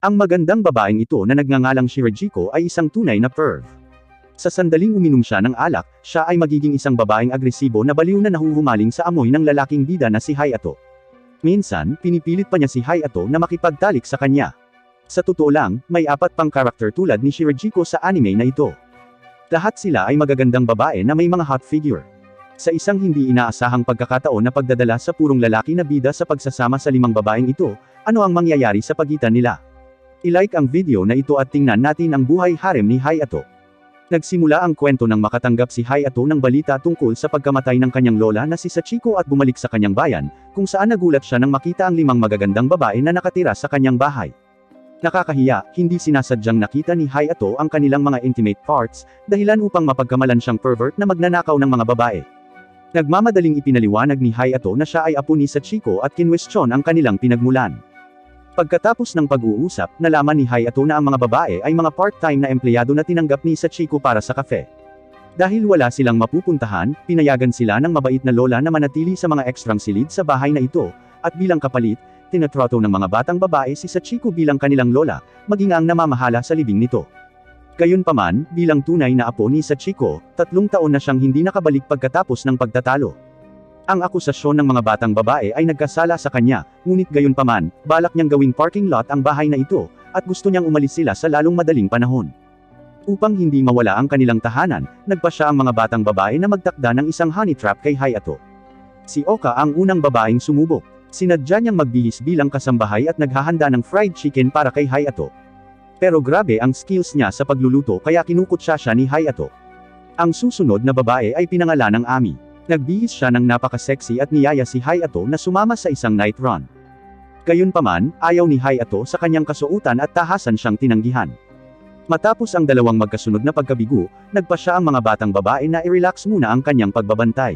Ang magandang babaeng ito na nagngangalang Shirajiko ay isang tunay na perv. Sa sandaling uminom siya ng alak, siya ay magiging isang babaeng agresibo na baliw na nahuhumaling sa amoy ng lalaking bida na si Hayato. Minsan, pinipilit pa niya si Hayato na makipagtalik sa kanya. Sa totoo lang, may 4 pang karakter tulad ni Shirajiko sa anime na ito. Lahat sila ay magagandang babae na may mga hot figure. Sa isang hindi inaasahang pagkakataon na pagdadala sa purong lalaki na bida sa pagsasama sa 5 babaeng ito, ano ang mangyayari sa pagitan nila? I-like ang video na ito at tingnan natin ang buhay harem ni Hayato. Nagsimula ang kwento nang makatanggap si Hayato ng balita tungkol sa pagkamatay ng kanyang lola na si Sachiko at bumalik sa kanyang bayan, kung saan nagulat siya nang makita ang 5 magagandang babae na nakatira sa kanyang bahay. Nakakahiya, hindi sinasadyang nakita ni Hayato ang kanilang mga intimate parts, dahilan upang mapagkamalan siyang pervert na magnanakaw ng mga babae. Nagmamadaling ipinaliwanag ni Hayato na siya ay apo ni Sachiko at kinwestiyon ang kanilang pinagmulan. Pagkatapos ng pag-uusap, nalaman ni Hayato na ang mga babae ay mga part-time na empleyado na tinanggap ni Sachiko para sa kafe. Dahil wala silang mapupuntahan, pinayagan sila ng mabait na lola na manatili sa mga ekstrang silid sa bahay na ito, at bilang kapalit, tinatrato ng mga batang babae si Sachiko bilang kanilang lola, maging ang namamahala sa libing nito. Gayunpaman, bilang tunay na apo ni Sachiko, 3 taon na siyang hindi nakabalik pagkatapos ng pagtatalo. Ang akusasyon ng mga batang babae ay nagkasala sa kanya, ngunit gayunpaman, balak niyang gawing parking lot ang bahay na ito, at gusto niyang umalis sila sa lalong madaling panahon. Upang hindi mawala ang kanilang tahanan, nagpasya ang mga batang babae na magtakda ng isang honey trap kay Hayato. Si Oka ang unang babaeng sumubok. Sinadya niyang magbihis bilang kasambahay at naghahanda ng fried chicken para kay Hayato. Pero grabe ang skills niya sa pagluluto kaya kinukutsa siya ni Hayato. Ang susunod na babae ay pinangalan ng Ami. Nagbihis siya ng napaka-sexy at niyaya si Hayato na sumama sa isang night run. Gayunpaman, ayaw ni Hayato sa kanyang kasuotan at tahasan siyang tinanggihan. Matapos ang 2 magkasunod na pagkabigo, nagpasya ang mga batang babae na i-relax muna ang kanyang pagbabantay.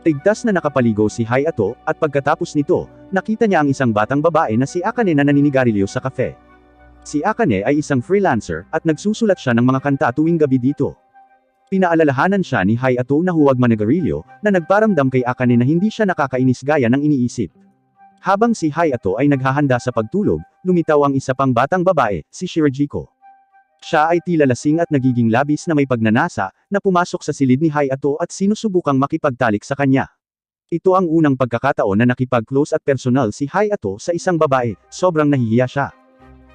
Tigtas na nakapaligo si Hayato, at pagkatapos nito, nakita niya ang isang batang babae na si Akane na naninigarilyo sa kafe. Si Akane ay isang freelancer, at nagsusulat siya ng mga kanta tuwing gabi dito. Pinaalalahanan siya ni Hayato na huwag manigarilyo, na nagparamdam kay Akane na hindi siya nakakainis gaya ng iniisip. Habang si Hayato ay naghahanda sa pagtulog, lumitaw ang isa pang batang babae, si Shirajiko. Siya ay tila lasing at nagiging labis na may pagnanasa, na pumasok sa silid ni Hayato at sinusubukang makipagtalik sa kanya. Ito ang unang pagkakataon na nakipag-close at personal si Hayato sa isang babae, sobrang nahihiya siya.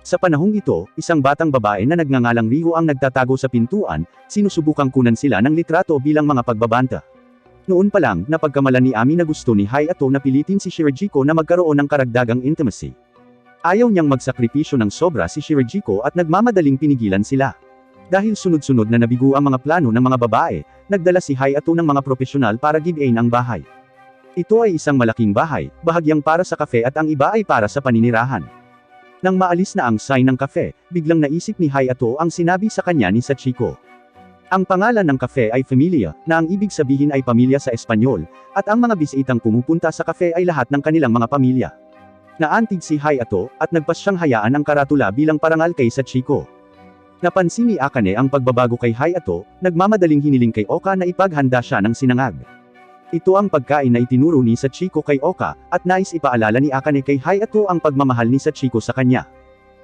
Sa panahong ito, isang batang babae na nagngangalang Riho ang nagtatago sa pintuan, sinusubukang kunan sila ng litrato bilang mga pagbabanta. Noon pa lang, napagkamalan ni Ami na gusto ni Hayato na pilitin si Shirajiko na magkaroon ng karagdagang intimacy. Ayaw niyang magsakripisyo ng sobra si Shirajiko at nagmamadaling pinigilan sila. Dahil sunod-sunod na nabigo ang mga plano ng mga babae, nagdala si Hayato ng mga profesional para give-in ang bahay. Ito ay isang malaking bahay, bahagyang para sa kafe at ang iba ay para sa paninirahan. Nang maalis na ang sign ng kafe, biglang naisip ni Hayato ang sinabi sa kanya ni Sachiko. Ang pangalan ng kafe ay Familia, na ang ibig sabihin ay pamilya sa Espanyol, at ang mga bisitang pumupunta sa kafe ay lahat ng kanilang mga pamilya. Naantig si Hayato, at nagpasyang hayaan ang karatula bilang parangal kay Sachiko. Napansin ni Akane ang pagbabago kay Hayato, nagmamadaling hiniling kay Oka na ipaghanda siya ng sinangag. Ito ang pagkain na itinuro ni Sachiko kay Oka, at nais ipaalala ni Akane kay Hayato ang pagmamahal ni Sachiko sa kanya.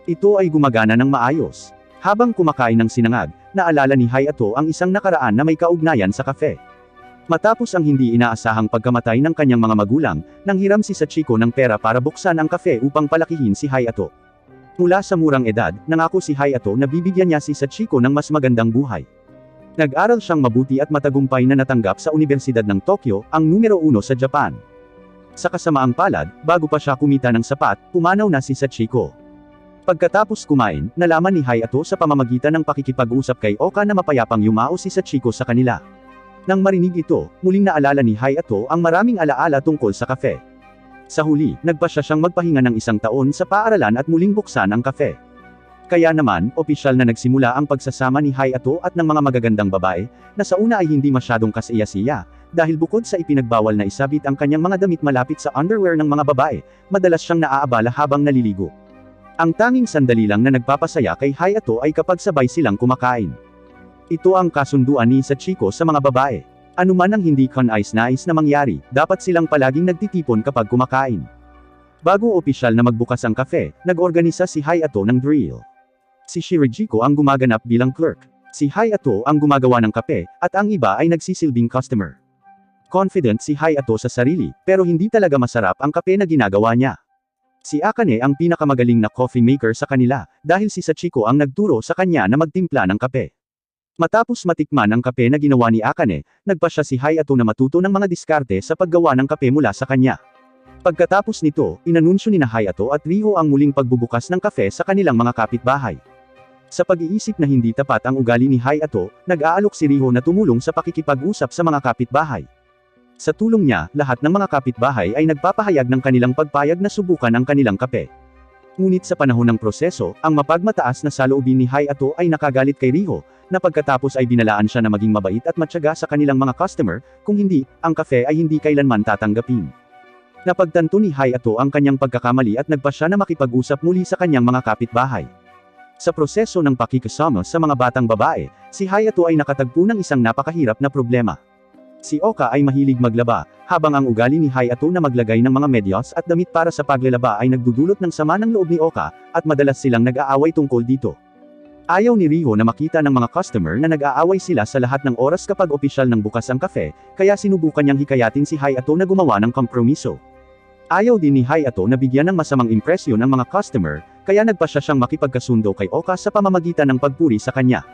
Ito ay gumagana ng maayos. Habang kumakain ng sinangag, naalala ni Hayato ang isang nakaraan na may kaugnayan sa kafe. Matapos ang hindi inaasahang pagkamatay ng kanyang mga magulang, nanghiram si Sachiko ng pera para buksan ang kafe upang palakihin si Hayato. Mula sa murang edad, nangako si Hayato na bibigyan niya si Sachiko ng mas magandang buhay. Nag-aral siyang mabuti at matagumpay na natanggap sa Universidad ng Tokyo, ang numero 1 sa Japan. Sa kasamaang palad, bago pa siya kumita ng sapat, pumanaw na si Sachiko. Pagkatapos kumain, nalaman ni Hayato sa pamamagitan ng pakikipag-usap kay Oka na mapayapang yumao si Sachiko sa kanila. Nang marinig ito, muling naalala ni Hayato ang maraming alaala tungkol sa kafe. Sa huli, nagpasya siyang magpahinga ng 1 taon sa paaralan at muling buksan ang kafe. Kaya naman, opisyal na nagsimula ang pagsasama ni Hayato at ng mga magagandang babae, na sa una ay hindi masyadong kasiya-siya, dahil bukod sa ipinagbawal na isabit ang kanyang mga damit malapit sa underwear ng mga babae, madalas siyang naaabala habang naliligo. Ang tanging sandali lang na nagpapasaya kay Hayato ay kapag sabay silang kumakain. Ito ang kasunduan ni Sachiko sa mga babae. Anuman ang hindi kanais-nais na mangyari, dapat silang palaging nagtitipon kapag kumakain. Bago opisyal na magbukas ang kafe, nag-organisa si Hayato ng drill. Si Shirajiko ang gumaganap bilang clerk. Si Hayato ang gumagawa ng kape, at ang iba ay nagsisilbing customer. Confident si Hayato sa sarili, pero hindi talaga masarap ang kape na ginagawa niya. Si Akane ang pinakamagaling na coffee maker sa kanila, dahil si Sachiko ang nagturo sa kanya na magtimpla ng kape. Matapos matikman ang kape na ginawa ni Akane, nagpasya si Hayato na matuto ng mga diskarte sa paggawa ng kape mula sa kanya. Pagkatapos nito, inanunsyo ni Hayato at Riho ang muling pagbubukas ng kafe sa kanilang mga kapitbahay. Sa pag-iisip na hindi tapat ang ugali ni Hayato, nag-aalok si Riho na tumulong sa pakikipag-usap sa mga kapitbahay. Sa tulong niya, lahat ng mga kapitbahay ay nagpapahayag ng kanilang pagpayag na subukan ang kanilang kape. Ngunit sa panahon ng proseso, ang mapagmataas na saloobin ni Hayato ay nakagalit kay Riho, na pagkatapos ay binalaan siya na maging mabait at matyaga sa kanilang mga customer, kung hindi, ang kafe ay hindi kailanman tatanggapin. Napagtanto ni Hayato ang kanyang pagkakamali at nagpasya na makipag-usap muli sa kanyang mga kapitbahay. Sa proseso ng pakikisama sa mga batang babae, si Hayato ay nakatagpo ng isang napakahirap na problema. Si Oka ay mahilig maglaba, habang ang ugali ni Hayato na maglagay ng mga medyas at damit para sa paglalaba ay nagdudulot ng sama ng loob ni Oka, at madalas silang nag-aaway tungkol dito. Ayaw ni Riho na makita ng mga customer na nag-aaway sila sa lahat ng oras kapag opisyal ng bukas ang kafe, kaya sinubukan niyang hikayatin si Hayato na gumawa ng kompromiso. Ayaw din ni Hayato na bigyan ng masamang impresyon ang mga customer, kaya nagpasya siyang makipagkasundo kay Oka sa pamamagitan ng pagpuri sa kanya.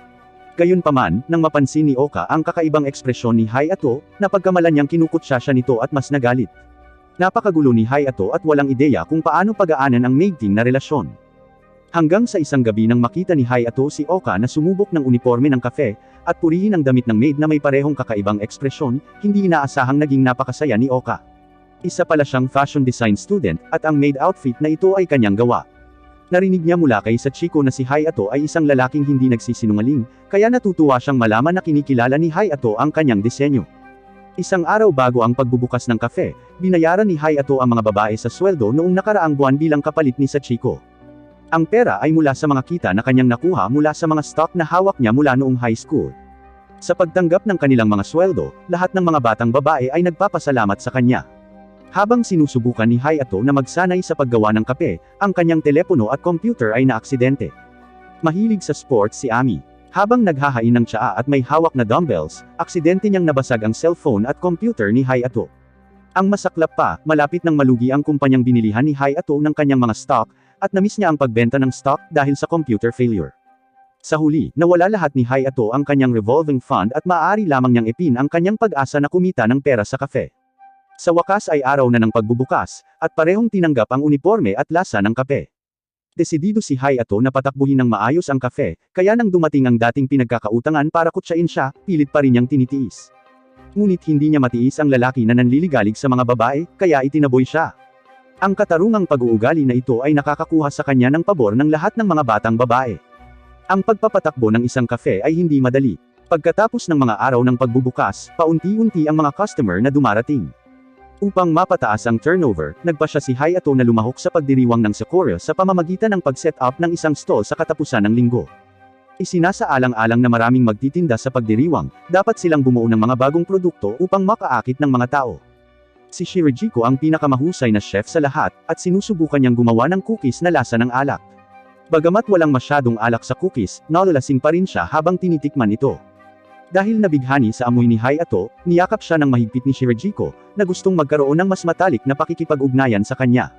Gayunpaman, nang mapansin ni Oka ang kakaibang ekspresyon ni Hayato, napagkamalan niyang kinukutsa siya nito at mas nagalit. Napakagulo ni Hayato at walang ideya kung paano pag-aanan ang mating na relasyon. Hanggang sa isang gabi nang makita ni Hayato si Oka na sumubok ng uniforme ng kafe, at purihin ang damit ng maid na may parehong kakaibang ekspresyon, hindi inaasahang naging napakasaya ni Oka. Isa pala siyang fashion design student, at ang maid outfit na ito ay kanyang gawa. Narinig niya mula kay Sachiko na si Hayato ay isang lalaking hindi nagsisinungaling, kaya natutuwa siyang malaman na kinikilala ni Hayato ang kanyang disenyo. Isang araw bago ang pagbubukas ng kafe, binayaran ni Hayato ang mga babae sa sweldo noong nakaraang buwan bilang kapalit ni Sachiko. Ang pera ay mula sa mga kita na kanyang nakuha mula sa mga stock na hawak niya mula noong high school. Sa pagtanggap ng kanilang mga sweldo, lahat ng mga batang babae ay nagpapasalamat sa kanya. Habang sinusubukan ni Hayato na magsanay sa paggawa ng kape, ang kanyang telepono at computer ay naaksidente. Mahilig sa sports si Ami. Habang naghahain ng tsaa at may hawak na dumbbells, aksidente niyang nabasag ang cellphone at computer ni Hayato. Ang masaklap pa, malapit nang malugi ang kumpanyang binilihan ni Hayato ng kanyang mga stock, at namiss niya ang pagbenta ng stock dahil sa computer failure. Sa huli, nawala lahat ni Hayato ang kanyang revolving fund at maaari lamang niyang ipin ang kanyang pag-asa na kumita ng pera sa kafe. Sa wakas ay araw na ng pagbubukas, at parehong tinanggap ang uniforme at lasa ng kape. Desidido si Hayato na patakbuhin ng maayos ang kafe, kaya nang dumating ang dating pinagkakautangan para kutsain siya, pilit pa rin niyang tinitiis. Ngunit hindi niya matiis ang lalaki na nanliligalig sa mga babae, kaya itinaboy siya. Ang katarungang pag-uugali na ito ay nakakakuha sa kanya ng pabor ng lahat ng mga batang babae. Ang pagpapatakbo ng isang kafe ay hindi madali. Pagkatapos ng mga araw ng pagbubukas, paunti-unti ang mga customer na dumarating. Upang mapataas ang turnover, nagpasya si Hayato na lumahok sa pagdiriwang ng Sakura sa pamamagitan ng pag-set up ng isang stall sa katapusan ng linggo. Isinasaalang-alang na maraming magtitinda sa pagdiriwang, dapat silang bumuo ng mga bagong produkto upang makaakit ng mga tao. Si Shirajiko ang pinakamahusay na chef sa lahat, at sinusubukan niyang gumawa ng cookies na lasa ng alak. Bagamat walang masyadong alak sa cookies, nalalasing pa rin siya habang tinitikman ito. Dahil nabighani sa amoy ni Hayato, niyakap siya ng mahigpit ni Shirajiko, na gustong magkaroon ng mas matalik na pakikipag-ugnayan sa kanya.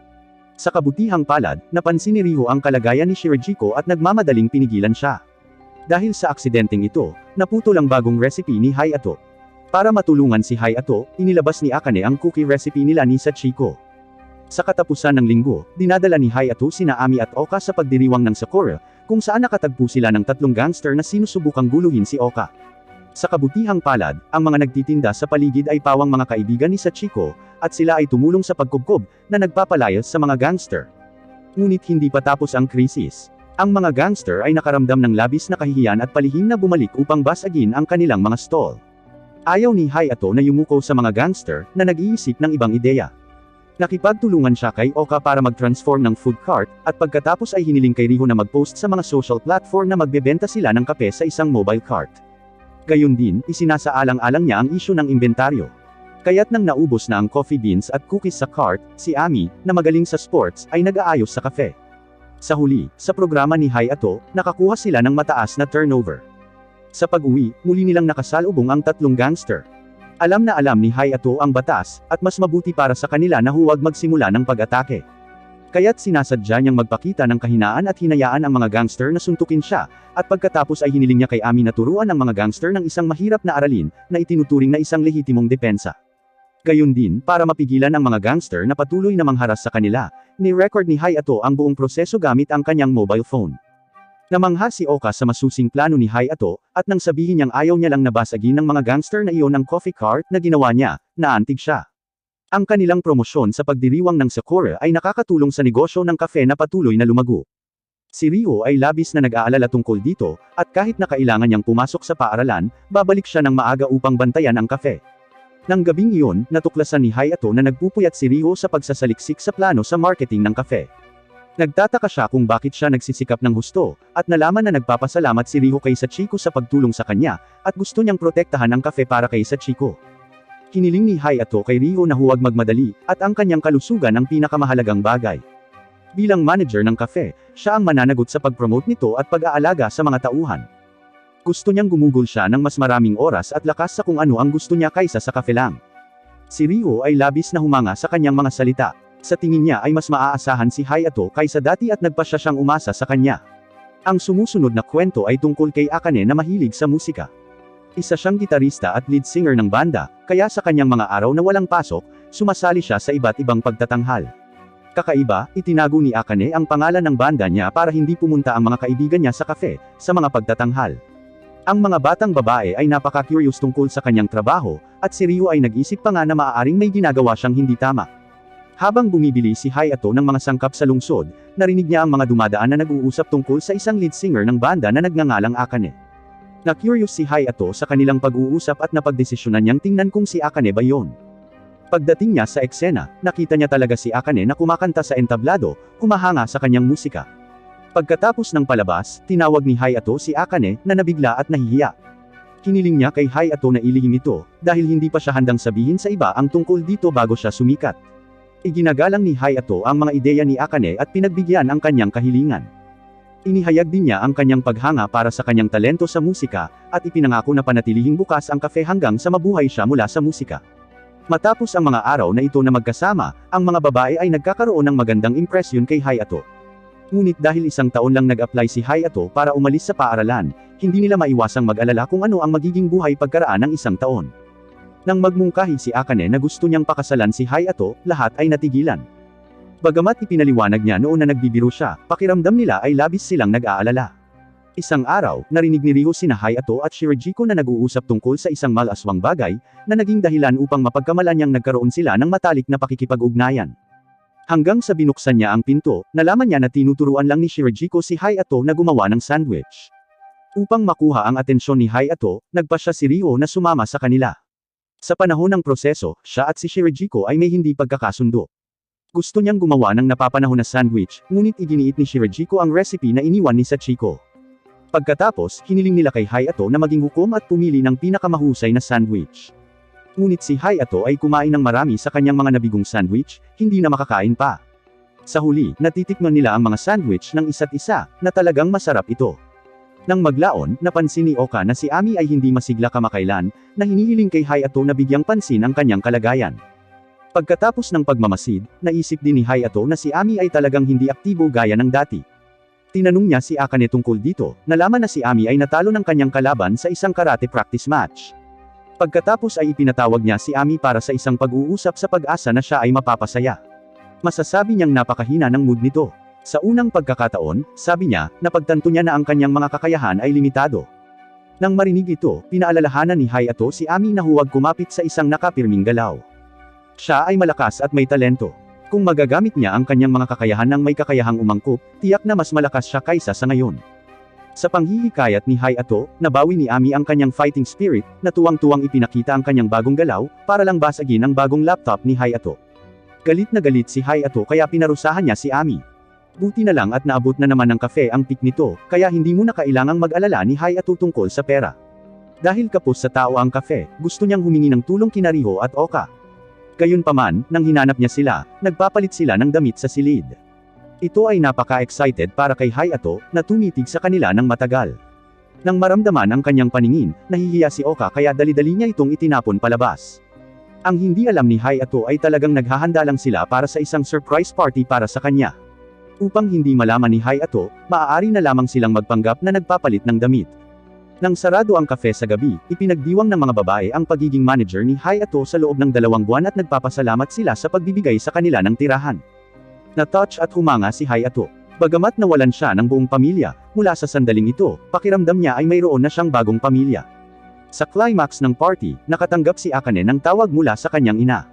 Sa kabutihang palad, napansin ni Riho ang kalagayan ni Shirajiko at nagmamadaling pinigilan siya. Dahil sa aksidenteng ito, naputol ang bagong recipe ni Hayato. Para matulungan si Hayato, inilabas ni Akane ang cookie recipe nila ni Sachiko. Sa katapusan ng linggo, dinadala ni Hayato sina Ami at Oka sa pagdiriwang ng Sakura, kung saan nakatagpo sila ng 3 gangster na sinusubukang guluhin si Oka. Sa kabutihang palad, ang mga nagtitinda sa paligid ay pawang mga kaibigan ni Sachiko, at sila ay tumulong sa pagkubkob, na nagpapalayas sa mga gangster. Ngunit hindi pa tapos ang krisis. Ang mga gangster ay nakaramdam ng labis na kahihiyan at palihim na bumalik upang basagin ang kanilang mga stall. Ayaw ni Hayato na yumuko sa mga gangster, na nag-iisip ng ibang ideya. Nakipagtulungan siya kay Oka para mag-transform ng food cart, at pagkatapos ay hiniling kay Riho na mag-post sa mga social platform na magbebenta sila ng kape sa isang mobile cart. Gayon din, isinasaalang-alang niya ang isyu ng inventaryo. Kaya't nang naubos na ang coffee beans at cookies sa cart, si Ami, na magaling sa sports, ay nag-aayos sa kafe. Sa huli, sa programa ni Hayato, nakakuha sila ng mataas na turnover. Sa pag-uwi, muli nilang nakasalubong ang tatlong gangster. Alam na alam ni Hayato ang batas, at mas mabuti para sa kanila na huwag magsimula ng pag-atake. Kaya't sinasadya niyang magpakita ng kahinaan at hinayaan ang mga gangster na suntukin siya, at pagkatapos ay hiniling niya kay Ami na turuan ang mga gangster ng isang mahirap na aralin, na itinuturing na isang lehitimong depensa. Gayon din, para mapigilan ang mga gangster na patuloy na mangharas sa kanila, ni-record ni Hayato ang buong proseso gamit ang kanyang mobile phone. Namangha si Oka sa masusing plano ni Hayato, at nang sabihin niyang ayaw niya lang nabasagin ng mga gangster na iyon ang coffee cart na ginawa niya, naantig siya. Ang kanilang promosyon sa pagdiriwang ng Sakura ay nakakatulong sa negosyo ng kafe na patuloy na lumago. Si Ryo ay labis na nag-aalala tungkol dito, at kahit na kailangan niyang pumasok sa paaralan, babalik siya ng maaga upang bantayan ang kafe. Nang gabing iyon, natuklasan ni Hayato na nagpupuyat si Ryo sa pagsasaliksik sa plano sa marketing ng kafe. Nagtataka siya kung bakit siya nagsisikap ng husto, at nalaman na nagpapasalamat si Ryo kay Sachiko sa pagtulong sa kanya, at gusto niyang protektahan ang kafe para kay Sachiko. Hiniling ni Hayato kay Ryo na huwag magmadali, at ang kanyang kalusugan ang pinakamahalagang bagay. Bilang manager ng kafe, siya ang mananagot sa pag-promote nito at pag-aalaga sa mga tauhan. Gusto niyang gumugol siya ng mas maraming oras at lakas sa kung ano ang gusto niya kaysa sa kafe lang. Si Ryo ay labis na humanga sa kanyang mga salita. Sa tingin niya ay mas maaasahan si Hayato kaysa dati at nagpasya siyang umasa sa kanya. Ang sumusunod na kwento ay tungkol kay Akane na mahilig sa musika. Isa siyang gitarista at lead singer ng banda, kaya sa kanyang mga araw na walang pasok, sumasali siya sa iba't ibang pagtatanghal. Kakaiba, itinago ni Akane ang pangalan ng banda niya para hindi pumunta ang mga kaibigan niya sa kafe, sa mga pagtatanghal. Ang mga batang babae ay napaka-curious tungkol sa kanyang trabaho, at si Ryo ay nag-isip pa nga na maaaring may ginagawa siyang hindi tama. Habang bumibili si Hayato ng mga sangkap sa lungsod, narinig niya ang mga dumadaan na nag-uusap tungkol sa isang lead singer ng banda na nagngangalang Akane. Na-curious si Hayato sa kanilang pag-uusap at napagdesisyonan niyang tingnan kung si Akane ba yon. Pagdating niya sa eksena, nakita niya talaga si Akane na kumakanta sa entablado, humahanga sa kanyang musika. Pagkatapos ng palabas, tinawag ni Hayato si Akane na nabigla at nahihiya. Hiniling niya kay Hayato na ilihim ito, dahil hindi pa siya handang sabihin sa iba ang tungkol dito bago siya sumikat. Iginagalang ni Hayato ang mga ideya ni Akane at pinagbigyan ang kanyang kahilingan. Inihayag din niya ang kanyang paghanga para sa kanyang talento sa musika, at ipinangako na panatilihing bukas ang kafe hanggang sa mabuhay siya mula sa musika. Matapos ang mga araw na ito na magkasama, ang mga babae ay nagkakaroon ng magandang impresyon kay Hayato. Ngunit dahil isang taon lang nag-apply si Hayato para umalis sa paaralan, hindi nila maiwasang mag-alala kung ano ang magiging buhay pagkaraan ng isang taon. Nang magmungkahi si Akane na gusto niyang pakasalan si Hayato, lahat ay natigilan. Bagamat ipinaliwanag niya noon na nagbibiro siya, pakiramdam nila ay labis silang nag-aalala. Isang araw, narinig ni Ryo sina Hayato at Shirajiko na nag-uusap tungkol sa isang malaswang bagay, na naging dahilan upang mapagkamalan niyang nagkaroon sila ng matalik na pakikipag-ugnayan. Hanggang sa binuksan niya ang pinto, nalaman niya na tinuturuan lang ni Shirajiko si Hayato na gumawa ng sandwich. Upang makuha ang atensyon ni Hayato, nagpasya si Ryo na sumama sa kanila. Sa panahon ng proseso, siya at si Shirajiko ay may hindi pagkakasundo. Gusto niyang gumawa ng napapanahon na sandwich, ngunit iginiit ni Shirajiko ang recipe na iniwan ni Sachiko. Pagkatapos, hiniling nila kay Hayato na maging hukom at pumili ng pinakamahusay na sandwich. Ngunit si Hayato ay kumain ng marami sa kanyang mga nabigong sandwich, hindi na makakain pa. Sa huli, natitikman nila ang mga sandwich ng isa't isa, na talagang masarap ito. Nang maglaon, napansin ni Oka na si Ami ay hindi masigla kamakailan, na hinihiling kay Hayato na bigyang pansin ang kanyang kalagayan. Pagkatapos ng pagmamasid, naisip din ni Hayato na si Ami ay talagang hindi aktibo gaya ng dati. Tinanong niya si Akane tungkol dito, nalaman na si Ami ay natalo ng kanyang kalaban sa isang karate practice match. Pagkatapos ay ipinatawag niya si Ami para sa isang pag-uusap sa pag-asa na siya ay mapapasaya. Masasabi niyang napakahina ng mood nito. Sa unang pagkakataon, sabi niya, napagtanto niya na ang kanyang mga kakayahan ay limitado. Nang marinig ito, pinaalalahanan ni Hayato si Ami na huwag kumapit sa isang nakapirming galaw. Siya ay malakas at may talento. Kung magagamit niya ang kanyang mga kakayahan ng may kakayahang umangkop, tiyak na mas malakas siya kaysa sa ngayon. Sa panghihikayat ni Hayato, nabawi ni Ami ang kanyang fighting spirit, na tuwang-tuwang ipinakita ang kanyang bagong galaw, para lang basagin ang bagong laptop ni Hayato. Galit na galit si Hayato kaya pinarusahan niya si Ami. Buti na lang at naabot na naman ng kafe ang pick nito, kaya hindi mo na kailangang mag-alala ni Hayato tungkol sa pera. Dahil kapos sa tao ang kafe, gusto niyang humingi ng tulong kina Riho at Oka. Gayunpaman, nang hinanap niya sila, nagpapalit sila ng damit sa silid. Ito ay napaka-excited para kay Hayato, na tumitig sa kanila ng matagal. Nang maramdaman ang kanyang paningin, nahihiya si Oka kaya dali-dali niya itong itinapon palabas. Ang hindi alam ni Hayato ay talagang naghahanda lang sila para sa isang surprise party para sa kanya. Upang hindi malaman ni Hayato, maaari na lamang silang magpanggap na nagpapalit ng damit. Nang sarado ang kafe sa gabi, ipinagdiwang ng mga babae ang pagiging manager ni Hayato sa loob ng 2 buwan at nagpapasalamat sila sa pagbibigay sa kanila ng tirahan. Na-touch at humanga si Hayato. Bagamat nawalan siya ng buong pamilya, mula sa sandaling ito, pakiramdam niya ay mayroon na siyang bagong pamilya. Sa climax ng party, nakatanggap si Akane ng tawag mula sa kanyang ina.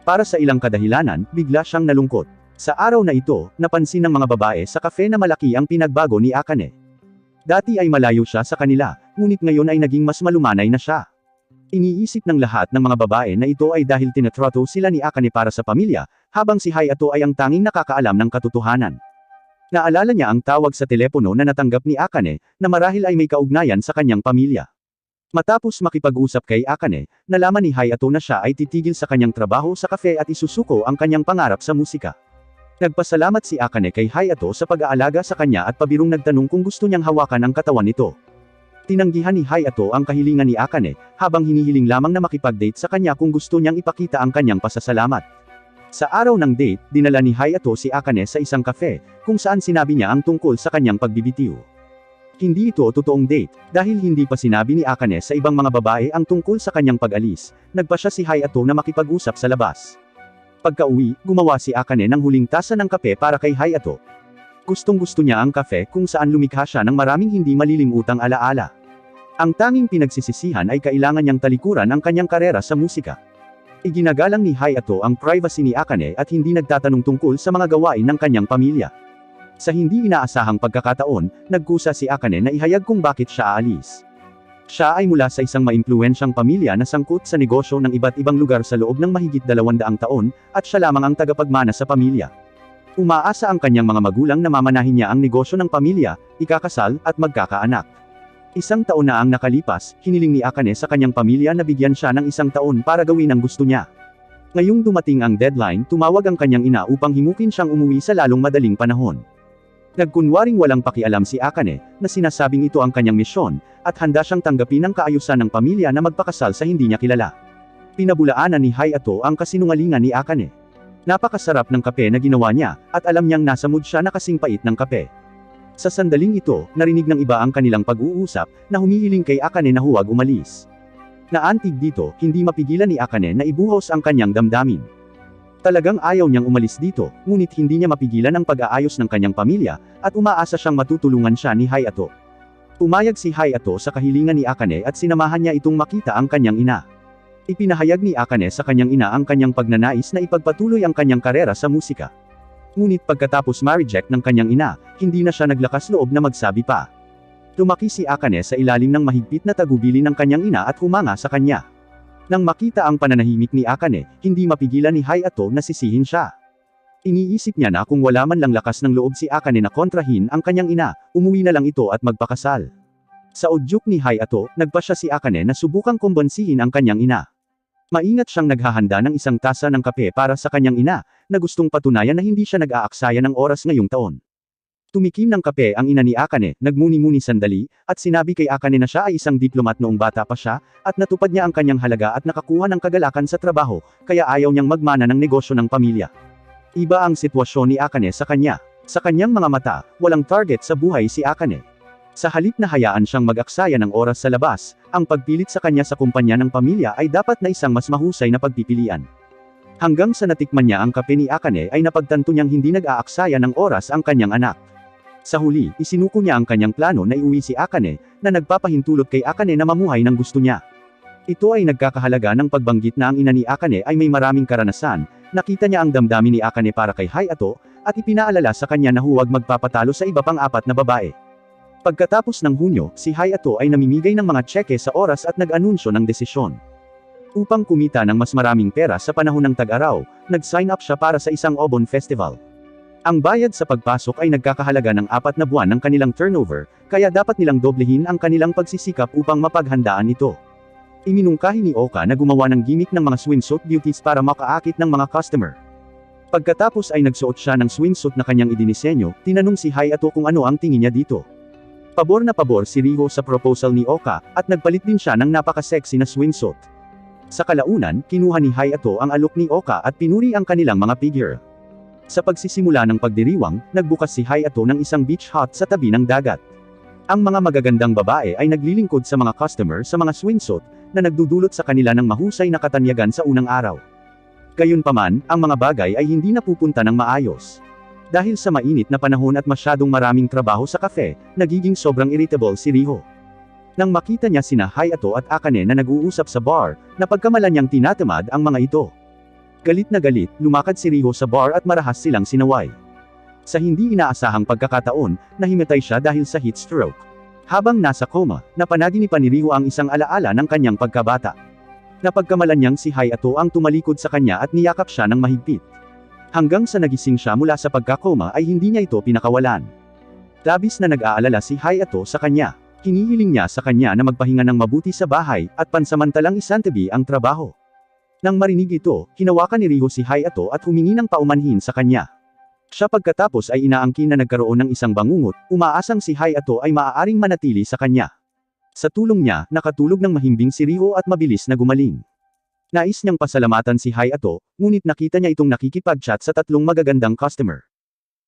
Para sa ilang kadahilanan, bigla siyang nalungkot. Sa araw na ito, napansin ng mga babae sa kafe na malaki ang pinagbago ni Akane. Dati ay malayo siya sa kanila, ngunit ngayon ay naging mas malumanay na siya. Iniisip ng lahat ng mga babae na ito ay dahil tinatrato sila ni Akane para sa pamilya, habang si Hayato ay ang tanging nakakaalam ng katotohanan. Naalala niya ang tawag sa telepono na natanggap ni Akane, na marahil ay may kaugnayan sa kanyang pamilya. Matapos makipag-usap kay Akane, nalaman ni Hayato na siya ay titigil sa kanyang trabaho sa kafe at isusuko ang kanyang pangarap sa musika. Nagpasalamat si Akane kay Hayato sa pag-aalaga sa kanya at pabirong nagtanong kung gusto niyang hawakan ang katawan nito. Tinanggihan ni Hayato ang kahilingan ni Akane, habang hinihiling lamang na makipag-date sa kanya kung gusto niyang ipakita ang kanyang pasasalamat. Sa araw ng date, dinala ni Hayato si Akane sa isang cafe, kung saan sinabi niya ang tungkol sa kanyang pagbibitiw. Hindi ito totoong date, dahil hindi pa sinabi ni Akane sa ibang mga babae ang tungkol sa kanyang pag-alis, nagpa siya si Hayato na makipag-usap sa labas. Pagka-uwi, gumawa si Akane ng huling tasa ng kape para kay Hayato. Gustong-gusto niya ang kafe kung saan lumikha siya ng maraming hindi malilimutang alaala. Ang tanging pinagsisisihan ay kailangan niyang talikuran ang kanyang karera sa musika. Iginagalang ni Hayato ang privacy ni Akane at hindi nagtatanong tungkol sa mga gawain ng kanyang pamilya. Sa hindi inaasahang pagkakataon, nagkusa si Akane na ihayag kung bakit siya aalis. Siya ay mula sa isang maimpluwensyang pamilya na sangkot sa negosyo ng iba't ibang lugar sa loob ng mahigit 200 taon, at siya lamang ang tagapagmana sa pamilya. Umaasa ang kanyang mga magulang na mamanahin niya ang negosyo ng pamilya, ikakasal, at magkakaanak. 1 taon na ang nakalipas, hiniling ni Akane sa kanyang pamilya na bigyan siya ng 1 taon para gawin ang gusto niya. Ngayong dumating ang deadline, tumawag ang kanyang ina upang himukin siyang umuwi sa lalong madaling panahon. Nagkunwaring walang pakialam si Akane, na sinasabing ito ang kanyang misyon, at handa siyang tanggapin ang kaayusan ng pamilya na magpakasal sa hindi niya kilala. Pinabulaanan ni Hayato ang kasinungalingan ni Akane. Napakasarap ng kape na ginawa niya, at alam niyang nasa mood siya na kasing pait ng kape. Sa sandaling ito, narinig ng iba ang kanilang pag-uusap, na humihiling kay Akane na huwag umalis. Naantig dito, hindi mapigilan ni Akane na ibuhos ang kanyang damdamin. Talagang ayaw niyang umalis dito, ngunit hindi niya mapigilan ang pag-aayos ng kanyang pamilya, at umaasa siyang matutulungan siya ni Hayato. Pumayag si Hayato sa kahilingan ni Akane at sinamahan niya itong makita ang kanyang ina. Ipinahayag ni Akane sa kanyang ina ang kanyang pagnanais na ipagpatuloy ang kanyang karera sa musika. Ngunit pagkatapos ma-reject ng kanyang ina, hindi na siya naglakas loob na magsabi pa. Lumaki si Akane sa ilalim ng mahigpit na tagubilin ng kanyang ina at humanga sa kanya. Nang makita ang pananahimik ni Akane, hindi mapigilan ni Hayato na sisihin siya. Iniisip niya na kung wala man lang lakas ng loob si Akane na kontrahin ang kanyang ina, umuwi na lang ito at magpakasal. Sa udyok ni Hayato, nagpa siya si Akane na subukang kumbonsihin ang kanyang ina. Maingat siyang naghahanda ng 1 tasa ng kape para sa kanyang ina, na gustong patunayan na hindi siya nag-aaksaya ng oras ngayong taon. Tumikim ng kape ang ina ni Akane, nagmuni-muni sandali, at sinabi kay Akane na siya ay isang diplomat noong bata pa siya, at natupad niya ang kanyang halaga at nakakuha ng kagalakan sa trabaho, kaya ayaw niyang magmana ng negosyo ng pamilya. Iba ang sitwasyon ni Akane sa kanya. Sa kanyang mga mata, walang target sa buhay si Akane. Sa halip na hayaan siyang mag-aksaya ng oras sa labas, ang pagpilit sa kanya sa kumpanya ng pamilya ay dapat na isang mas mahusay na pagpipilian. Hanggang sa natikman niya ang kape ni Akane ay napagtanto niyang hindi nag-aaksaya ng oras ang kanyang anak. Sa huli, isinuko niya ang kanyang plano na iuwi si Akane, na nagpapahintulot kay Akane na mamuhay ng gusto niya. Ito ay nagkakahalaga ng pagbanggit na ang ina ni Akane ay may maraming karanasan, nakita niya ang damdamin ni Akane para kay Hayato, at ipinaalala sa kanya na huwag magpapatalo sa iba pang 4 na babae. Pagkatapos ng Hunyo, si Hayato ay namimigay ng mga tseke sa oras at nag-anunsyo ng desisyon. Upang kumita ng mas maraming pera sa panahon ng tag-araw, nag-sign up siya para sa isang Obon Festival. Ang bayad sa pagpasok ay nagkakahalaga ng 4 na buwan ng kanilang turnover, kaya dapat nilang doblehin ang kanilang pagsisikap upang mapaghandaan ito. Iminungkahi ni Oka na gumawa ng gimmick ng mga swimsuit beauties para makaakit ng mga customer. Pagkatapos ay nagsuot siya ng swimsuit na kanyang idinisenyo, tinanong si Hayato kung ano ang tingin niya dito. Pabor na pabor si Riho sa proposal ni Oka, at nagpalit din siya ng napaka-sexy na swimsuit. Sa kalaunan, kinuha ni Hayato ang alok ni Oka at pinuri ang kanilang mga figure. Sa pagsisimula ng pagdiriwang, nagbukas si Hayato ng isang beach hut sa tabi ng dagat. Ang mga magagandang babae ay naglilingkod sa mga customer sa mga swimsuit, na nagdudulot sa kanila ng mahusay na katanyagan sa unang araw. Gayunpaman, ang mga bagay ay hindi napupunta ng maayos. Dahil sa mainit na panahon at masyadong maraming trabaho sa cafe, nagiging sobrang irritable si Riho. Nang makita niya sina Hayato at Akane na nag-uusap sa bar, napagkamalan niyang tinatamad ang mga ito. Galit na galit, lumakad si Riho sa bar at marahas silang sinaway. Sa hindi inaasahang pagkakataon, nahimatay siya dahil sa heat stroke. Habang nasa coma, napanaginipan ni Riho ang isang alaala ng kanyang pagkabata. Napagkamalan niyang si Hayato ang tumalikod sa kanya at niyakap siya ng mahigpit. Hanggang sa nagising siya mula sa pagkakoma ay hindi niya ito pinakawalan. Labis na nag-aalala si Hayato sa kanya. Hinihiling niya sa kanya na magpahinga ng mabuti sa bahay, at pansamantalang isantabi ang trabaho. Nang marinig ito, hinawakan ni Riho si Hayato at humingi ng paumanhin sa kanya. Siya pagkatapos ay inaangkin na nagkaroon ng isang bangungot, umaasang si Hayato ay maaaring manatili sa kanya. Sa tulong niya, nakatulog ng mahimbing si Riho at mabilis na gumaling. Nais niyang pasalamatan si Hayato, ngunit nakita niya itong nakikipag-chat sa tatlong magagandang customer.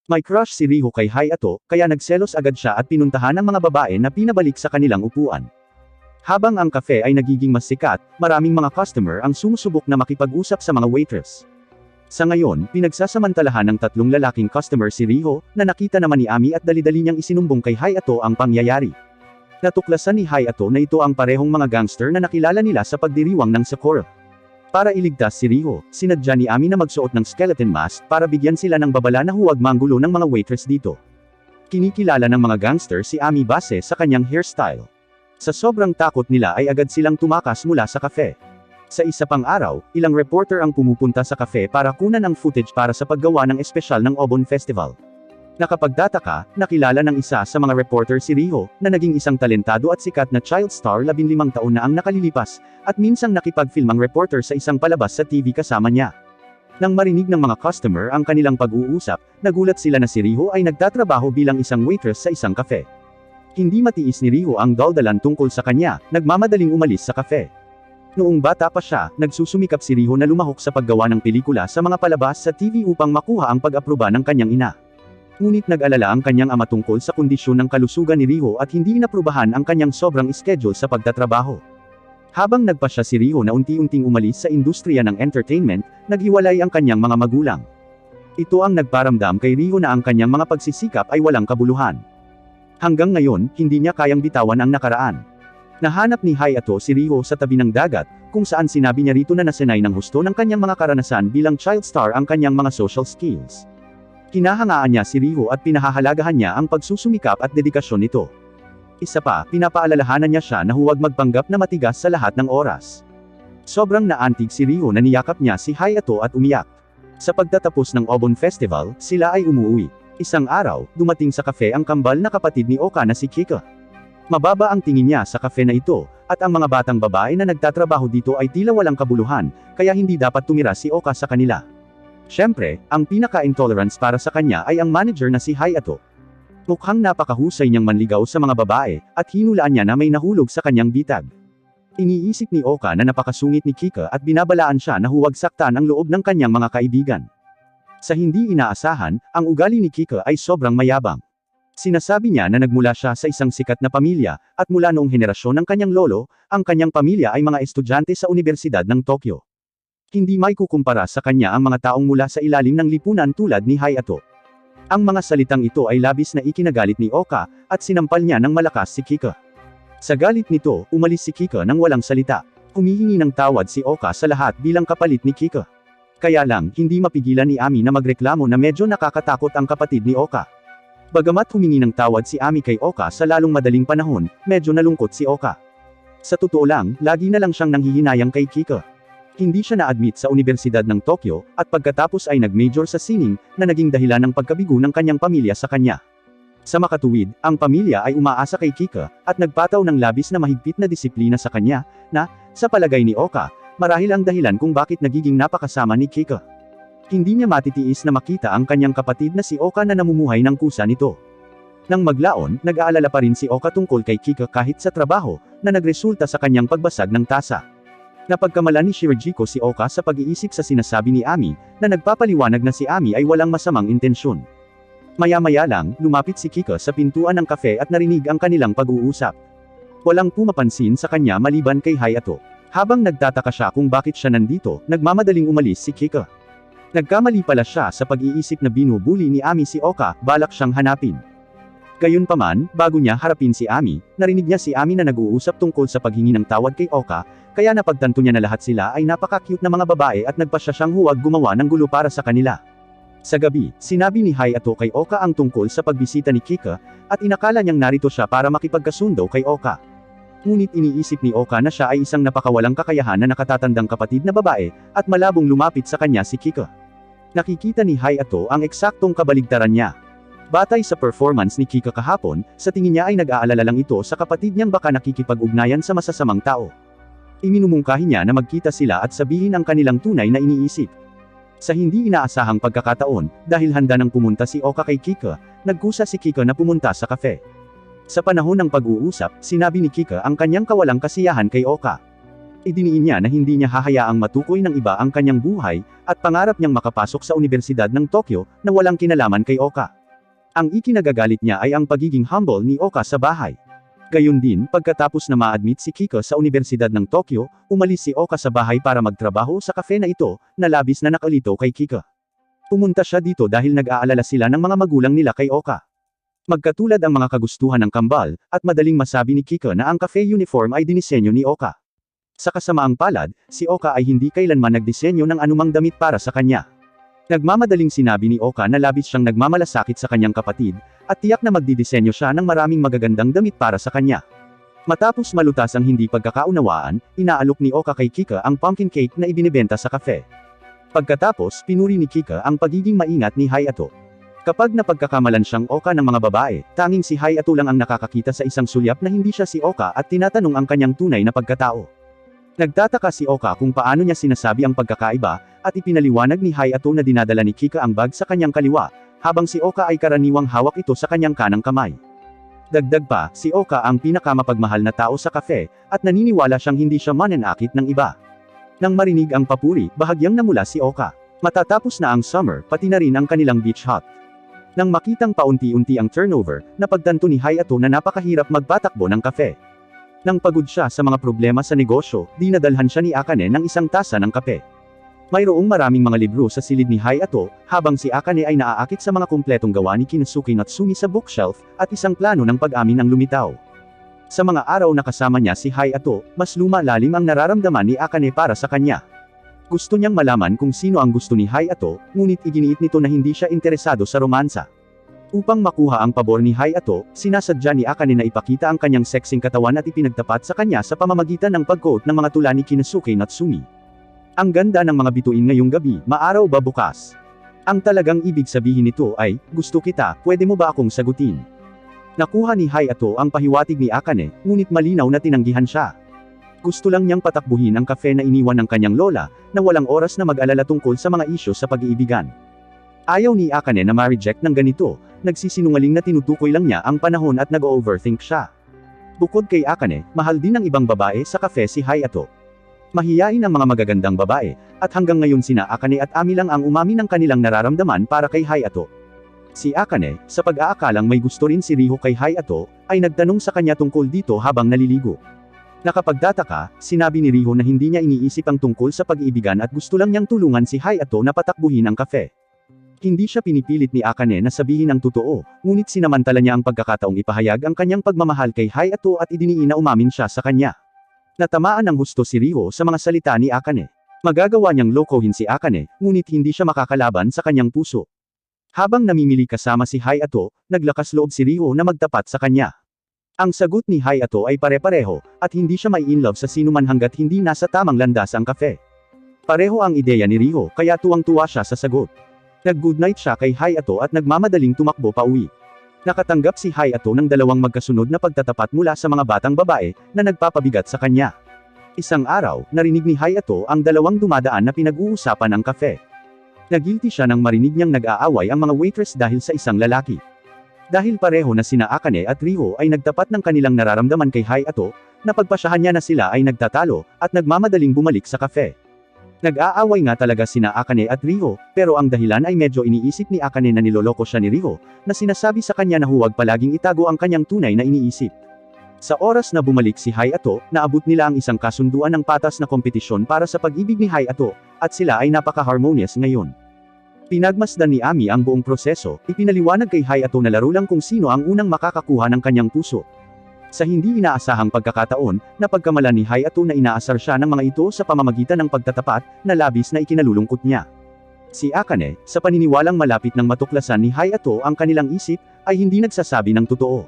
May crush si Riho kay Hayato, kaya nagselos agad siya at pinuntahan ang mga babae na pinabalik sa kanilang upuan. Habang ang cafe ay nagiging mas sikat, maraming mga customer ang sumusubok na makipag-usap sa mga waitress. Sa ngayon, pinagsasamantalahan ng tatlong lalaking customer si Riho, na nakita naman ni Ami at dali-dali niyang isinumbong kay Hayato ang pangyayari. Natuklasan ni Hayato na ito ang parehong mga gangster na nakilala nila sa pagdiriwang ng Sakura. Para iligtas si Riho, sinadya ni Ami na magsuot ng skeleton mask para bigyan sila ng babala na huwag manggulo ng mga waitress dito. Kinikilala ng mga gangster si Ami base sa kanyang hairstyle. Sa sobrang takot nila ay agad silang tumakas mula sa cafe. Sa isa pang araw, ilang reporter ang pumupunta sa cafe para kunan ang footage para sa paggawa ng espesyal ng Obon Festival. Nakapagtataka, nakilala ng isa sa mga reporter si Riho, na naging isang talentado at sikat na child star 15 taon na ang nakalilipas, at minsang nakipag-film ang reporter sa isang palabas sa TV kasama niya. Nang marinig ng mga customer ang kanilang pag-uusap, nagulat sila na si Riho ay nagtatrabaho bilang isang waitress sa isang cafe. Hindi matiis ni Riho ang daldalan tungkol sa kanya, nagmamadaling umalis sa cafe. Noong bata pa siya, nagsusumikap si Riho na lumahok sa paggawa ng pelikula sa mga palabas sa TV upang makuha ang pag-aproba ng kanyang ina. Ngunit nag-alala ang kanyang ama tungkol sa kondisyon ng kalusugan ni Riho at hindi inaprubahan ang kanyang sobrang schedule sa pagtatrabaho. Habang nagpasya si Riho na unti-unting umalis sa industriya ng entertainment, naghiwalay ang kanyang mga magulang. Ito ang nagparamdam kay Riho na ang kanyang mga pagsisikap ay walang kabuluhan. Hanggang ngayon, hindi niya kayang bitawan ang nakaraan. Nahanap ni Hayato si Riho sa tabi ng dagat, kung saan sinabi niya rito na nasanay ng husto ng kanyang mga karanasan bilang child star ang kanyang mga social skills. Kinahangaan niya si Riho at pinahahalagahan niya ang pagsusumikap at dedikasyon nito. Isa pa, pinapaalalahanan niya siya na huwag magpanggap na matigas sa lahat ng oras. Sobrang naantig si Riho na niyakap niya si Hayato at umiyak. Sa pagtatapos ng Obon Festival, sila ay umuwi. Isang araw, dumating sa cafe ang kambal na kapatid ni Oka na si Kika. Mababa ang tingin niya sa cafe na ito, at ang mga batang babae na nagtatrabaho dito ay tila walang kabuluhan, kaya hindi dapat tumira si Oka sa kanila. Siyempre, ang pinaka-intolerance para sa kanya ay ang manager na si Hayato. Mukhang napakahusay niyang manligaw sa mga babae, at hinulaan niya na may nahulog sa kanyang bitag. Iniisip ni Oka na napakasungit ni Kika at binabalaan siya na huwag saktan ang loob ng kanyang mga kaibigan. Sa hindi inaasahan, ang ugali ni Kika ay sobrang mayabang. Sinasabi niya na nagmula siya sa isang sikat na pamilya, at mula noong henerasyon ng kanyang lolo, ang kanyang pamilya ay mga estudyante sa Universidad ng Tokyo. Hindi may kukumpara sa kanya ang mga taong mula sa ilalim ng lipunan tulad ni Hayato. Ang mga salitang ito ay labis na ikinagalit ni Oka, at sinampal niya ng malakas si Kika. Sa galit nito, umalis si Kika nang walang salita. Humihingi ng tawad si Oka sa lahat bilang kapalit ni Kika. Kaya lang, hindi mapigilan ni Ami na magreklamo na medyo nakakatakot ang kapatid ni Oka. Bagamat humingi ng tawad si Ami kay Oka sa lalong madaling panahon, medyo nalungkot si Oka. Sa totoo lang, lagi na lang siyang nanghihinayang kay Kika. Hindi siya na-admit sa Universidad ng Tokyo, at pagkatapos ay nag-major sa sining, na naging dahilan ng pagkabigo ng kanyang pamilya sa kanya. Sa makatuwid, ang pamilya ay umaasa kay Kika, at nagpataw ng labis na mahigpit na disiplina sa kanya, na, sa palagay ni Oka, marahil ang dahilan kung bakit nagiging napakasama ni Kika. Hindi niya matitiis na makita ang kanyang kapatid na si Oka na namumuhay ng kusa nito. Nang maglaon, nag-aalala pa rin si Oka tungkol kay Kika kahit sa trabaho, na nagresulta sa kanyang pagbasag ng tasa. Napagkamalan ni Shirajiko si Oka sa pag-iisip sa sinasabi ni Ami, na nagpapaliwanag na si Ami ay walang masamang intensyon. Maya-maya lang, lumapit si Kika sa pintuan ng kafe at narinig ang kanilang pag-uusap. Walang pumapansin sa kanya maliban kay Hayato. Habang nagtataka siya kung bakit siya nandito, nagmamadaling umalis si Kika. Nagkamali pala siya sa pag-iisip na binubuli ni Ami si Oka, balak siyang hanapin. Gayunpaman, bago niya harapin si Ami, narinig niya si Ami na nag-uusap tungkol sa paghingi ng tawad kay Oka, kaya napagtanto niya na lahat sila ay napaka-cute na mga babae at nagpasya siyang huwag gumawa ng gulo para sa kanila. Sa gabi, sinabi ni Hayato kay Oka ang tungkol sa pagbisita ni Kika, at inakala niyang narito siya para makipagkasundo kay Oka. Ngunit iniisip ni Oka na siya ay isang napakawalang kakayahan na nakatatandang kapatid na babae, at malabong lumapit sa kanya si Kika. Nakikita ni Hayato ang eksaktong kabaligtaran niya. Batay sa performance ni Kika kahapon, sa tingin niya ay nag-aalala lang ito sa kapatid niyang baka nakikipag-ugnayan sa masasamang tao. Iminumungkahi niya na magkita sila at sabihin ang kanilang tunay na iniisip. Sa hindi inaasahang pagkakataon, dahil handa nang pumunta si Oka kay Kika, nagkusa si Kika na pumunta sa kafe. Sa panahon ng pag-uusap, sinabi ni Kika ang kanyang kawalang kasiyahan kay Oka. Idiniin niya na hindi niya hahayaang matukoy ng iba ang kanyang buhay, at pangarap niyang makapasok sa Universidad ng Tokyo, na walang kinalaman kay Oka. Ang ikinagagalit niya ay ang pagiging humble ni Oka sa bahay. Gayon din, pagkatapos na ma-admit si Kika sa Universidad ng Tokyo, umalis si Oka sa bahay para magtrabaho sa kafe na ito, na labis na nakalito kay Kika. Pumunta siya dito dahil nag-aalala sila ng mga magulang nila kay Oka. Magkatulad ang mga kagustuhan ng kambal, at madaling masabi ni Kika na ang cafe uniform ay dinisenyo ni Oka. Sa kasamaang palad, si Oka ay hindi kailanman nagdisenyo ng anumang damit para sa kanya. Nagmamadaling sinabi ni Oka na labis siyang nagmamalasakit sa kanyang kapatid, at tiyak na magdidisenyo siya ng maraming magagandang damit para sa kanya. Matapos malutas ang hindi pagkakaunawaan, inaalok ni Oka kay Kika ang pumpkin cake na ibinebenta sa kafe. Pagkatapos, pinuri ni Kika ang pagiging maingat ni Hayato. Kapag napagkakamalan siyang Oka ng mga babae, tanging si Hayato lang ang nakakakita sa isang sulyap na hindi siya si Oka at tinatanong ang kanyang tunay na pagkatao. Nagtataka si Oka kung paano niya sinasabi ang pagkakaiba, at ipinaliwanag ni Hayato na dinadala ni Kika ang bag sa kanyang kaliwa, habang si Oka ay karaniwang hawak ito sa kanyang kanang kamay. Dagdag pa, si Oka ang pinakamapagmahal na tao sa kafe, at naniniwala siyang hindi siya mananakit ng iba. Nang marinig ang papuri, bahagyang namula si Oka. Matatapos na ang summer, pati na rin ang kanilang beach hut. Nang makitang paunti-unti ang turnover, napagtanto ni Hayato na napakahirap magpatakbo ng kafe. Nang pagod siya sa mga problema sa negosyo, dinadalhan siya ni Akane ng isang tasa ng kape. Mayroong maraming mga libro sa silid ni Hayato, habang si Akane ay naaakit sa mga kumpletong gawa ni Kinosuke Natsumi sa bookshelf, at isang plano ng pag-amin ang lumitaw. Sa mga araw na kasama niya si Hayato, mas lumalalim ang nararamdaman ni Akane para sa kanya. Gusto niyang malaman kung sino ang gusto ni Hayato, ngunit iginiit nito na hindi siya interesado sa romansa. Upang makuha ang pabor ni Hayato, sinasadya ni Akane na ipakita ang kanyang sexing katawan at ipinagtapat sa kanya sa pamamagitan ng pag-quote ng mga tula ni Kinosuke Natsumi. Ang ganda ng mga bituin ngayong gabi, maaraw ba bukas? Ang talagang ibig sabihin nito ay, gusto kita, pwede mo ba akong sagutin? Nakuha ni Hayato ang pahiwatig ni Akane, ngunit malinaw na tinanggihan siya. Gusto lang niyang patakbuhin ang kafe na iniwan ng kanyang lola, na walang oras na mag-alala tungkol sa mga isyu sa pag-iibigan. Ayaw ni Akane na ma-reject ng ganito, nagsisinungaling na tinutukoy lang niya ang panahon at nag-overthink siya. Bukod kay Akane, mahal din ng ibang babae sa kafe si Hayato. Mahiyain ang mga magagandang babae, at hanggang ngayon sina Akane at Ami lang ang umami ng kanilang nararamdaman para kay Hayato. Si Akane, sa pag-aakalang may gusto rin si Riho kay Hayato, ay nagtanong sa kanya tungkol dito habang naliligo. Nakapagtataka, sinabi ni Riho na hindi niya iniisip ang tungkol sa pag-iibigan at gusto lang niyang tulungan si Hayato na patakbuhin ang kafe. Hindi siya pinipilit ni Akane na sabihin ang totoo, ngunit sinamantala niya ang pagkakataong ipahayag ang kanyang pagmamahal kay Hayato at idiniin na umamin siya sa kanya. Natamaan ng husto si Riho sa mga salita ni Akane. Magagawa niyang lokohin si Akane, ngunit hindi siya makakalaban sa kanyang puso. Habang namimili kasama si Hayato, naglakas loob si Riho na magtapat sa kanya. Ang sagot ni Hayato ay pare-pareho, at hindi siya mai-inlove sa sinuman hanggat hindi nasa tamang landas ang kafe. Pareho ang ideya ni Riho, kaya tuwang-tuwa siya sa sagot. Nag-goodnight siya kay Hayato at nagmamadaling tumakbo pauwi. Nakatanggap si Hayato ng dalawang magkasunod na pagtatapat mula sa mga batang babae, na nagpapabigat sa kanya. Isang araw, narinig ni Hayato ang dalawang dumadaan na pinag-uusapan ang kafe. Nagilty siya nang marinig niyang nag-aaway ang mga waitress dahil sa isang lalaki. Dahil pareho na sina Akane at Riho ay nagtapat ng kanilang nararamdaman kay Hayato, napagpasyahan niya na sila ay nagtatalo, at nagmamadaling bumalik sa kafe. Nag-aaway nga talaga sina Akane at Riho, pero ang dahilan ay medyo iniisip ni Akane na niloloko siya ni Riho, na sinasabi sa kanya na huwag palaging itago ang kanyang tunay na iniisip. Sa oras na bumalik si Hayato, naabot nila ang isang kasunduan ng patas na kompetisyon para sa pag-ibig ni Hayato, at sila ay napaka-harmonious ngayon. Pinagmasdan ni Ami ang buong proseso, ipinaliwanag kay Hayato na laro lang kung sino ang unang makakakuha ng kanyang puso. Sa hindi inaasahang pagkakataon, napagkamalan ni Hayato na inaasar siya ng mga ito sa pamamagitan ng pagtatapat, na labis na ikinalulungkot niya. Si Akane, sa paniniwalang malapit ng matuklasan ni Hayato ang kanilang isip, ay hindi nagsasabi ng totoo.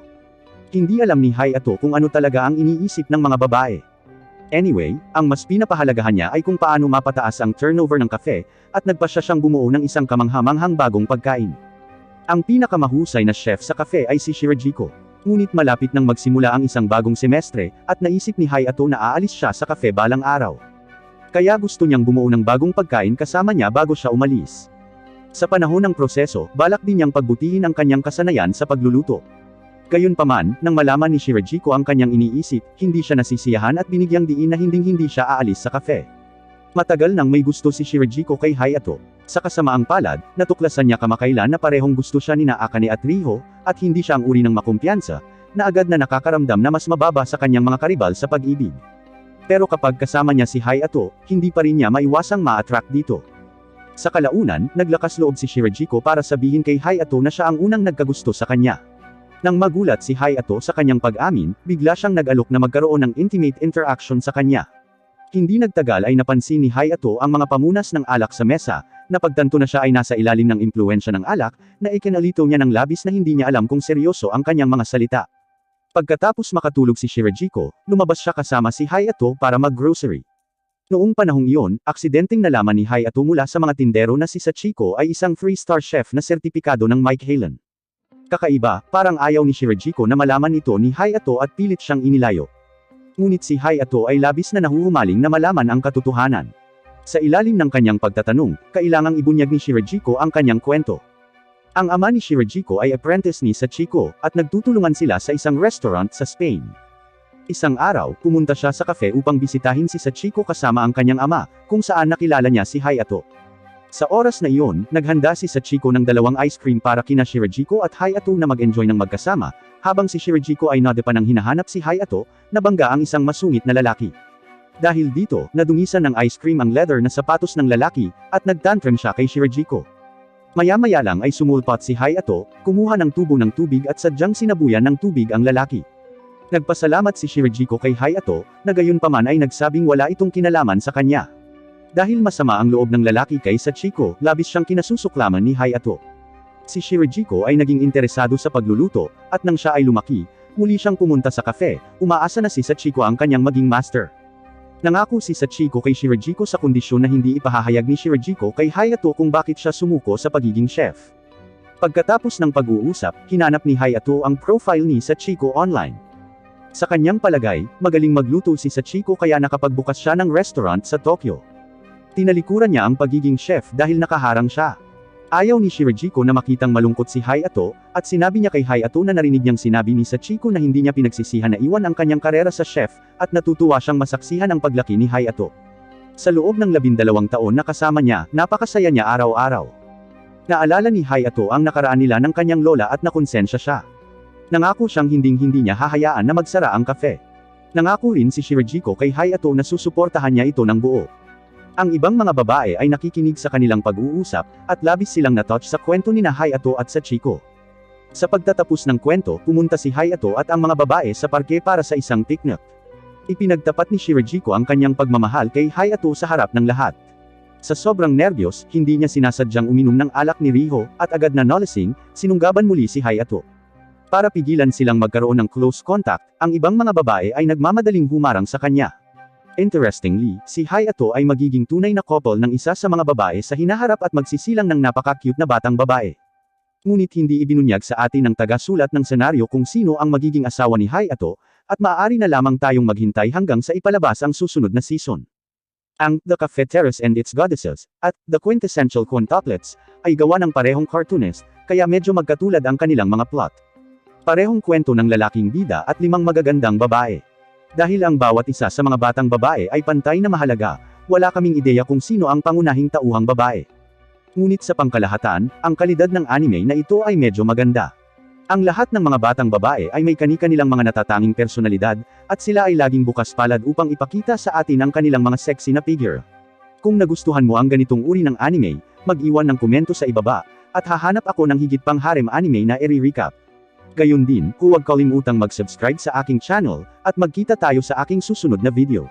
Hindi alam ni Hayato kung ano talaga ang iniisip ng mga babae. Anyway, ang mas pinapahalagahan niya ay kung paano mapataas ang turnover ng kafe, at nagpasya siyang bumuo ng isang kamanghamanghang bagong pagkain. Ang pinakamahusay na chef sa kafe ay si Shirajiko. Ngunit malapit nang magsimula ang isang bagong semestre, at naisip ni Hayato na aalis siya sa kafe balang araw. Kaya gusto niyang bumuo ng bagong pagkain kasama niya bago siya umalis. Sa panahon ng proseso, balak din niyang pagbutihin ang kanyang kasanayan sa pagluluto. Gayunpaman, nang malaman ni Shirajiko ang kanyang iniisip, hindi siya nasisiyahan at binigyang diin na hinding-hindi siya aalis sa kafe. Matagal nang may gusto si Shirajiko kay Hayato. Sa kasamaang palad, natuklasan niya kamakailan na parehong gusto siya ni Akane at Riho, at hindi siya ang uri ng makumpiyansa, na agad na nakakaramdam na mas mababa sa kanyang mga karibal sa pag-ibig. Pero kapag kasama niya si Hayato, hindi pa rin niya maiwasang ma-attract dito. Sa kalaunan, naglakas loob si Shirajiko para sabihin kay Hayato na siya ang unang nagkagusto sa kanya. Nang magulat si Hayato sa kanyang pag-amin, bigla siyang nag-alok na magkaroon ng intimate interaction sa kanya. Hindi nagtagal ay napansin ni Hayato ang mga pamunas ng alak sa mesa, napagtanto na siya ay nasa ilalim ng impluwensya ng alak, na ikinalito niya ng labis na hindi niya alam kung seryoso ang kanyang mga salita. Pagkatapos makatulog si Shirajiko, lumabas siya kasama si Hayato para mag-grocery. Noong panahong iyon, aksidenteng nalaman ni Hayato mula sa mga tindero na si Sachiko ay isang 3-star chef na sertipikado ng Mike Halen. Kakaiba, parang ayaw ni Shirajiko na malaman ito ni Hayato at pilit siyang inilayo. Ngunit si Hayato ay labis na nahuhumaling na malaman ang katotohanan. Sa ilalim ng kanyang pagtatanong, kailangang ibunyag ni Shirajiko ang kanyang kwento. Ang ama ni Shirajiko ay apprentice ni Sachiko, at nagtutulungan sila sa isang restaurant sa Spain. Isang araw, pumunta siya sa cafe upang bisitahin si Sachiko kasama ang kanyang ama, kung saan nakilala niya si Hayato. Sa oras na iyon, naghanda si Sachiko ng dalawang ice cream para kina Shirajiko at Hayato na mag-enjoy ng magkasama, habang si Shirajiko ay nadepa nang hinahanap si Hayato, nabangga ang isang masungit na lalaki. Dahil dito, nadungisan ng ice cream ang leather na sapatos ng lalaki, at nagtantrum siya kay Shirajiko. Maya-maya lang ay sumulpot si Hayato, kumuha ng tubo ng tubig at sadyang sinabuyan ng tubig ang lalaki. Nagpasalamat si Shirajiko kay Hayato, na gayunpaman ay nagsabing wala itong kinalaman sa kanya. Dahil masama ang loob ng lalaki kay Sachiko, labis siyang kinasusuklaman ni Hayato. Si Shirajiko ay naging interesado sa pagluluto, at nang siya ay lumaki, muli siyang pumunta sa cafe, umaasa na si Sachiko ang kanyang maging master. Nangako si Sachiko kay Shirajiko sa kondisyon na hindi ipahahayag ni Shirajiko kay Hayato kung bakit siya sumuko sa pagiging chef. Pagkatapos ng pag-uusap, hinanap ni Hayato ang profile ni Sachiko online. Sa kanyang palagay, magaling magluto si Sachiko kaya nakapagbukas siya ng restaurant sa Tokyo. Tinalikuran niya ang pagiging chef dahil nakaharang siya. Ayaw ni Shirajiko na makitang malungkot si Hayato, at sinabi niya kay Hayato na narinig niyang sinabi ni Sachiko na hindi niya pinagsisihan na iwan ang kanyang karera sa chef, at natutuwa siyang masaksihan ang paglaki ni Hayato. Sa loob ng 12 taon na kasama niya, napakasaya niya araw-araw. Naalala ni Hayato ang nakaraan nila ng kanyang lola at nakonsensya siya. Nangako siyang hinding-hindi niya hahayaan na magsara ang kafe. Nangako rin si Shirajiko kay Hayato na susuportahan niya ito ng buo. Ang ibang mga babae ay nakikinig sa kanilang pag-uusap, at labis silang na-touch sa kwento ni Hayato at Sachiko. Sa pagtatapos ng kwento, pumunta si Hayato at ang mga babae sa parke para sa isang picnic. Ipinagtapat ni Shirajiko ang kanyang pagmamahal kay Hayato sa harap ng lahat. Sa sobrang nerbiyos, hindi niya sinasadyang uminom ng alak ni Riho, at agad na nolasing, sinunggaban muli si Hayato. Para pigilan silang magkaroon ng close contact, ang ibang mga babae ay nagmamadaling humarang sa kanya. Interestingly, si Hayato ay magiging tunay na couple ng isa sa mga babae sa hinaharap at magsisilang ng napaka-cute na batang babae. Ngunit hindi ibinunyag sa atin ng taga-sulat ng senaryo kung sino ang magiging asawa ni Hayato, at maaari na lamang tayong maghintay hanggang sa ipalabas ang susunod na season. Ang The Cafeteras and Its Goddesses, at The Quintessential Quintuplets, ay gawa ng parehong cartoonist, kaya medyo magkatulad ang kanilang mga plot. Parehong kwento ng lalaking bida at 5 magagandang babae. Dahil ang bawat isa sa mga batang babae ay pantay na mahalaga, wala kaming ideya kung sino ang pangunahing tauhang babae. Ngunit sa pangkalahatan, ang kalidad ng anime na ito ay medyo maganda. Ang lahat ng mga batang babae ay may kani-kanilang mga natatanging personalidad, at sila ay laging bukas palad upang ipakita sa atin ang kanilang mga sexy na figure. Kung nagustuhan mo ang ganitong uri ng anime, mag-iwan ng komento sa ibaba, at hahanap ako ng higit pang harem anime na i-recap. Gayon din, huwag kalimutang mag-subscribe sa aking channel, at magkita tayo sa aking susunod na video.